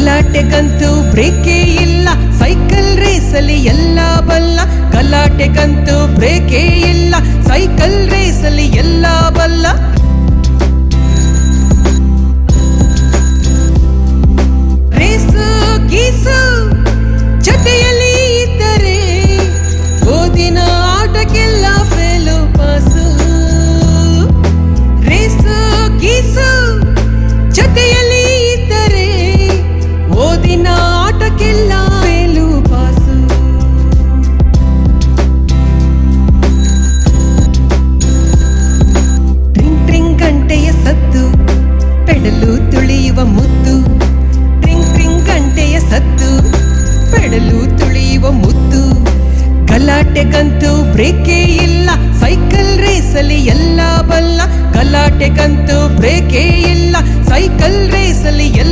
ಗಲಾಟೆಗಂತೂ ಬ್ರೇಕೇ ಇಲ್ಲ, ಸೈಕಲ್ ರೇಸಲ್ಲಿ ಎಲ್ಲ ಬಲ್ಲ. ಗಲಾಟೆಗಂತೂ ಬ್ರೇಕೇ ಇಲ್ಲ, ಸೈಕಲ್ ರೇಸಲ್ಲಿ ಎಲ್ಲ ಬಲ್ಲ. ರೇಸು ಗೀಸು ಜೊತೆಯಲ್ಲಿ ಇದ್ದರೆ ಓದಿನ ಆಟಕ್ಕೆಲ್ಲ ಫೇಲು ಪಾಸು. ರೇಸು ಗೀಸು ಜೊತೆಯಲ್ಲಿ ಇದ್ದರೆ ಓದಿನ ಆಟಕ್ಕೆಲ್ಲ ಫೇಲು ಪಾಸು. ಟ್ರಿಂಗ್ ಟ್ರಿಂಗ್ ಗಂಟೆಯ ಸದ್ದು, ಪೆಡಲು ತುಳಿಯುವ ಮುದ್ದು. ಟ್ರಿಂಗ್ ಟ್ರಿಂಗ್ ಗಂಟೆಯ ಸದ್ದು, ಪೆಡಲು ತುಳಿಯುವ ಮುದ್ದು. ಗಲಾಟೆಗಂತೂ ಬ್ರೇಕೇ ಇಲ್ಲ, ಸೈಕಲ್ ರೇಸಲ್ಲಿ ಎಲ್ಲ ಬಲ್ಲ. ಗಲಾಟೆಗಂತೂ ಬ್ರೇಕೇ ಇಲ್ಲ, ಸೈಕಲ್ ರೇಸಲ್ಲಿ ಎಲ್ಲ